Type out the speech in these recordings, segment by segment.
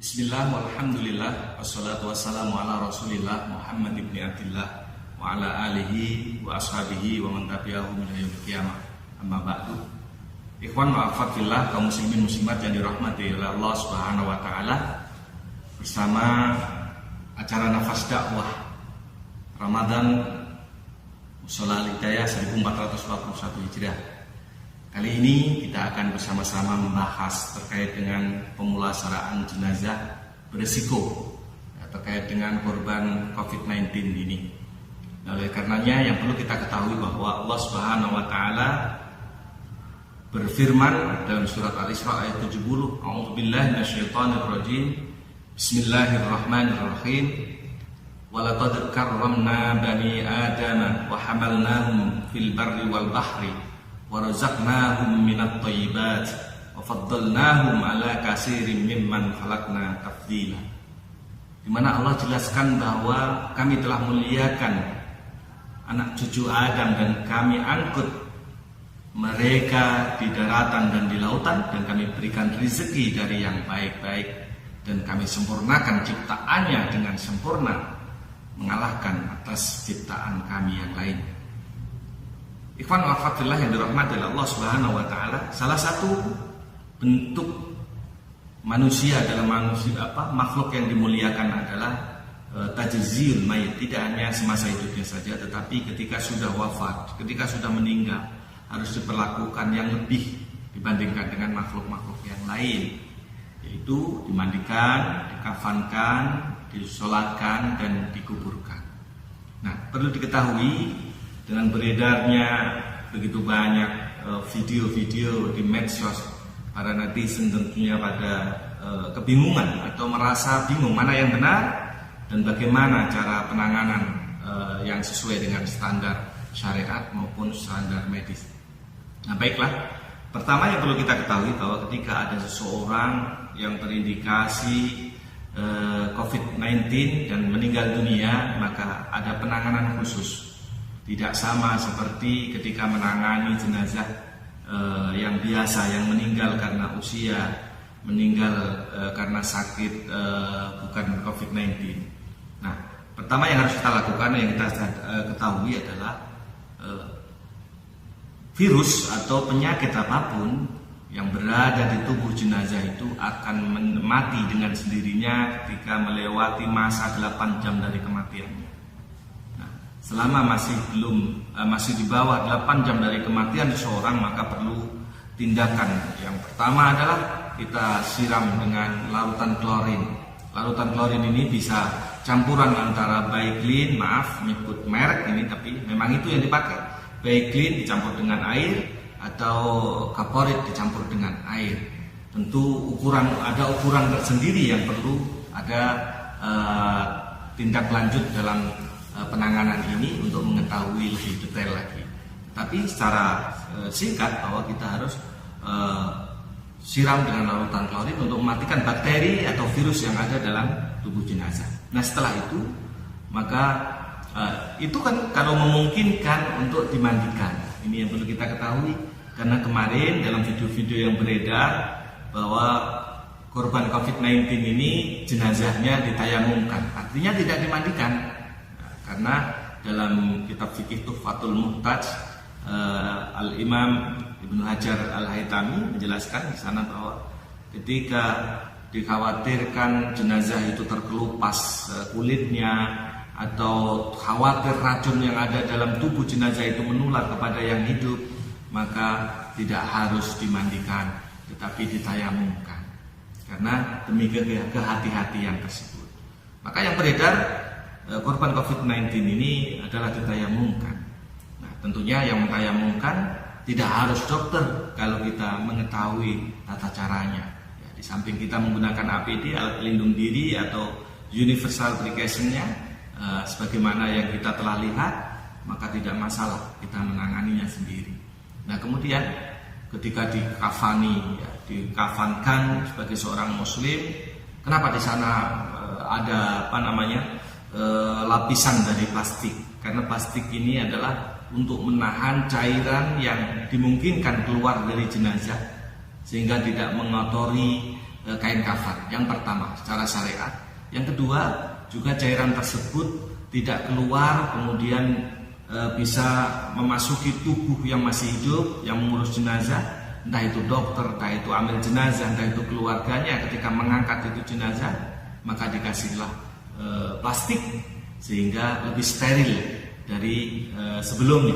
Bismillah, walhamdulillah, wassalatu wassalamu ala rasulillah Muhammad ibn Abdillah wa ala alihi wa ashabihi wa man tabi'ahu min yaumil qiyamah. Amma ba'du. Ikhwan wa akhwat fillah, kaum muslimin muslimat yang dirahmati oleh Allah Subhanahu wa taala, bersama acara Nafas Dakwah Ramadan Mushola Al-Hidayah 1441 Hijriah. Kali ini kita akan bersama-sama membahas terkait dengan pemulasaraan jenazah beresiko terkait dengan korban COVID-19 ini. Oleh karenanya yang perlu kita ketahui bahwa Allah Subhanahu wa taala berfirman dalam surat Al-Isra ayat 70, A'udzubillahi minasyaitonirrajim. Bismillahirrahmanirrahim. Walaqad karramna bani Adama wa hamalnahum fil barri wal bahri wa razaqnahum minat thayyibat wa faddalnahum ala katsirin mimman khalaqna tafdila. Di mana Allah jelaskan bahwa kami telah muliakan anak cucu Adam dan kami angkut mereka di daratan dan di lautan, dan kami berikan rezeki dari yang baik-baik, dan kami sempurnakan ciptaannya dengan sempurna, mengalahkan atas ciptaan kami yang lain. Ikhwan wa akhwat fillah yang dirahmati oleh Allah Subhanahu wa taala, salah satu bentuk manusia dalam makhluk yang dimuliakan adalah tajziyul mayit. Tidak hanya semasa hidupnya saja, tetapi ketika sudah wafat, ketika sudah meninggal, harus diperlakukan yang lebih dibandingkan dengan makhluk-makhluk yang lain, yaitu dimandikan, dikafankan, disolatkan, dan dikuburkan. Nah, perlu diketahui dengan beredarnya begitu banyak video-video di medsos, para netizen tentunya pada kebingungan atau merasa bingung mana yang benar dan bagaimana cara penanganan yang sesuai dengan standar syariat maupun standar medis. Nah, baiklah, pertama yang perlu kita ketahui bahwa ketika ada seseorang yang terindikasi COVID-19 dan meninggal dunia, maka ada penanganan khusus. Tidak sama seperti ketika menangani jenazah yang biasa, yang meninggal karena usia, meninggal karena sakit, bukan COVID-19. Nah, pertama yang harus kita lakukan, yang kita ketahui adalah virus atau penyakit apapun yang berada di tubuh jenazah itu akan mati dengan sendirinya ketika melewati masa 8 jam dari kematiannya. Nah, selama masih di bawah 8 jam dari kematian seseorang, maka perlu tindakan. Yang pertama adalah kita siram dengan larutan klorin. Larutan klorin ini bisa campuran antara Bayclean, maaf menyebut merek ini, tapi memang itu yang dipakai. Bayclean dicampur dengan air atau kaporit dicampur dengan air. Tentu ada ukuran tersendiri yang perlu ada tindak lanjut dalam penanganan ini untuk mengetahui lebih detail lagi. Tapi secara singkat bahwa kita harus siram dengan larutan klorin untuk mematikan bakteri atau virus yang ada dalam tubuh jenazah. Nah, setelah itu maka itu kan kalau memungkinkan untuk dimandikan. Ini yang perlu kita ketahui, karena kemarin dalam video-video yang beredar bahwa korban COVID-19 ini jenazahnya ditayamumkan, artinya tidak dimandikan. Nah, karena dalam kitab fikih Tuhfatul Muhtaj, Al-Imam Ibnu Hajar Al-Haytami menjelaskan di sana bahwa ketika dikhawatirkan jenazah itu terkelupas kulitnya, atau khawatir racun yang ada dalam tubuh jenazah itu menular kepada yang hidup, maka tidak harus dimandikan, tetapi ditayamumkan, karena demi kehati-hatian tersebut. Maka yang beredar korban COVID-19 ini adalah ditayamumkan. Nah, tentunya yang mentayamumkan tidak harus dokter kalau kita mengetahui tata caranya. Ya, di samping kita menggunakan APD, alat pelindung diri atau universal precaution-nya, sebagaimana yang kita telah lihat, maka tidak masalah kita menanganinya sendiri. Nah, kemudian ketika dikafankan sebagai seorang muslim, kenapa di sana ada lapisan dari plastik? Karena plastik ini adalah untuk menahan cairan yang dimungkinkan keluar dari jenazah, sehingga tidak mengotori kain kafan. Yang pertama secara syariat. Yang kedua juga cairan tersebut tidak keluar kemudian bisa memasuki tubuh yang masih hidup yang mengurus jenazah, entah itu dokter, entah itu amil jenazah, entah itu keluarganya ketika mengangkat itu jenazah, maka dikasihlah plastik sehingga lebih steril dari sebelumnya.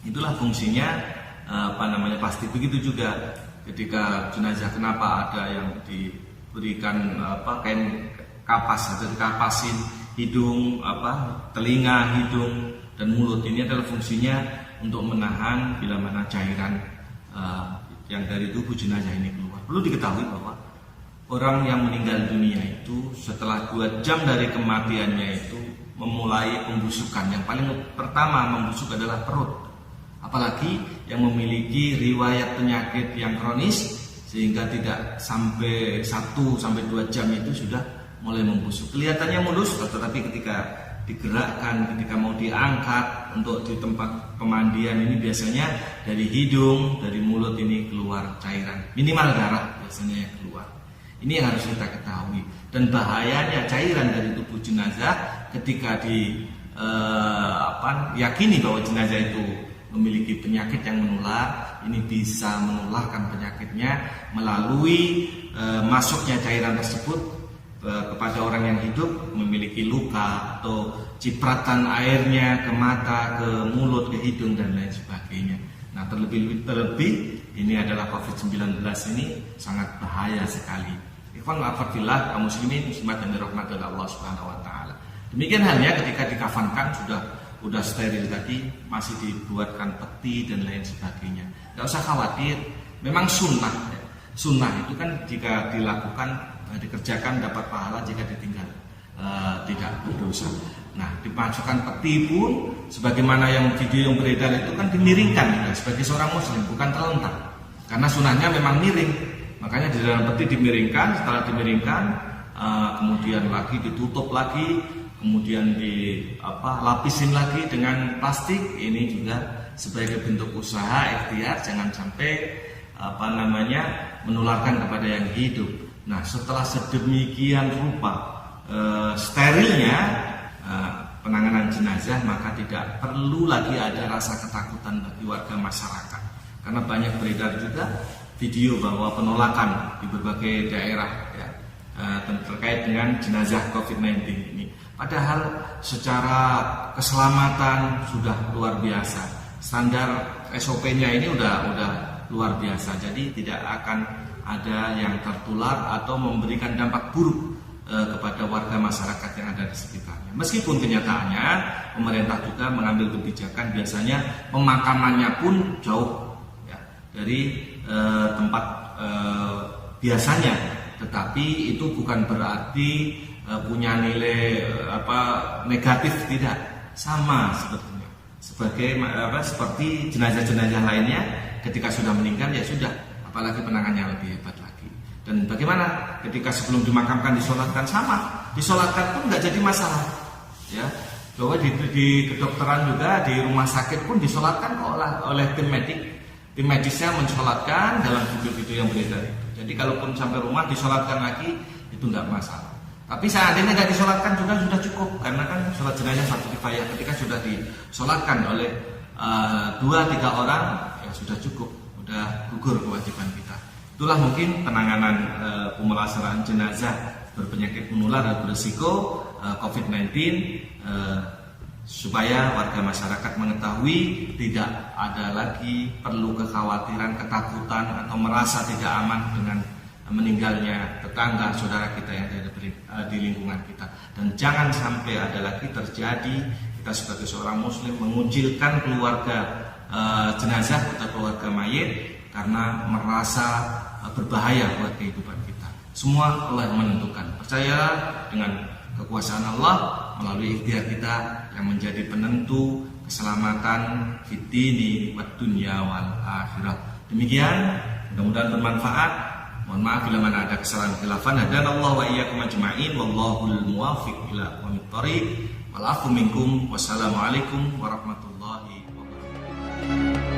Itulah fungsinya plastik. Begitu juga ketika jenazah, kenapa ada yang diberikan kain kapas atau dikapasin hidung, telinga, hidung dan mulut. Ini adalah fungsinya untuk menahan bila mana cairan yang dari tubuh jenazah ini keluar. Perlu diketahui bahwa orang yang meninggal dunia itu setelah 2 jam dari kematiannya itu memulai pembusukan. Yang paling pertama membusuk adalah perut. Apalagi yang memiliki riwayat penyakit yang kronis sehingga tidak sampai 1-2 jam itu sudah mulai membusuk. Kelihatannya mulus, tetapi ketika digerakkan, ketika mau diangkat untuk di tempat pemandian ini biasanya dari hidung, dari mulut ini keluar cairan, minimal darah biasanya yang keluar. Ini yang harus kita ketahui. Dan bahayanya cairan dari tubuh jenazah ketika yakini bahwa jenazah itu memiliki penyakit yang menular, ini bisa menularkan penyakitnya melalui masuknya cairan tersebut kepada orang yang hidup, memiliki luka atau cipratan airnya ke mata, ke mulut, ke hidung dan lain sebagainya. Nah, terlebih ini adalah COVID-19 ini sangat bahaya sekali. Ikhwan wa'afadillah, kaum muslimin muslimat yang dirahmati oleh Allah Subhanahu wa taala. Demikian halnya ketika dikafankan sudah steril tadi, masih dibuatkan peti dan lain sebagainya. Tidak usah khawatir, memang sunnah. Sunnah itu kan jika dilakukan, dikerjakan dapat pahala, jika ditinggal tidak berdosa. Nah, dimasukkan peti pun sebagaimana yang video yang beredar itu kan dimiringkan sebagai seorang muslim, bukan terlentang. Karena sunnahnya memang miring. Makanya di dalam peti dimiringkan, setelah dimiringkan kemudian lagi ditutup lagi, kemudian lapisin lagi dengan plastik. Ini juga sebagai bentuk usaha ikhtiar, jangan sampai menularkan kepada yang hidup. Nah, setelah sedemikian rupa sterilnya penanganan jenazah, maka tidak perlu lagi ada rasa ketakutan bagi warga masyarakat. Karena banyak beredar juga video bahwa penolakan di berbagai daerah terkait dengan jenazah COVID-19 ini. Padahal secara keselamatan sudah luar biasa. Standar SOP-nya ini udah luar biasa. Jadi tidak akan ada yang tertular atau memberikan dampak buruk kepada warga masyarakat yang ada di sekitarnya. Meskipun kenyataannya pemerintah juga mengambil kebijakan, biasanya pemakamannya pun jauh dari tempat biasanya. Tetapi itu bukan berarti punya nilai negatif, tidak. Sama sebetulnya. Seperti jenazah-jenazah lainnya, ketika sudah meninggal ya sudah, apalagi penanganannya lebih hebat lagi. Dan bagaimana ketika sebelum dimakamkan disolatkan? Sama, disolatkan pun nggak jadi masalah. Ya, bahwa di kedokteran juga, di rumah sakit pun disolatkan oleh tim medik. Tim medisnya mensolatkan dalam video-video yang beredar itu. Jadi kalaupun sampai rumah disolatkan lagi itu nggak masalah. Tapi seandainya nggak disolatkan juga sudah cukup, karena kan sholat jenazah fardu kifayah. Ketika sudah disolatkan oleh 2-3 orang ya sudah cukup, sudah gugur kewajiban kita. Itulah mungkin penanganan pemulasaraan jenazah berpenyakit menular dan berisiko COVID-19, supaya warga masyarakat mengetahui tidak ada lagi perlu kekhawatiran, ketakutan atau merasa tidak aman dengan meninggalnya tetangga saudara kita yang ada di lingkungan kita. Dan jangan sampai ada lagi terjadi kita sebagai seorang muslim mengucilkan keluarga jenazah atau keluarga mayit karena merasa berbahaya buat kehidupan kita. Semua Allah yang menentukan. Percaya dengan kekuasaan Allah melalui ikhtiar kita yang menjadi penentu keselamatan fid dini wad dunya wal akhirah. Demikian, mudah-mudahan bermanfaat. Mohon maaf bila mana ada kesalahan khilafan. Hadanallahu wa iyyakum ajma'in wallahul muwaffiq ila aqwamit thoriq. Wal afu minkum. Wassalamualaikum warahmatullahi wabarakatuh.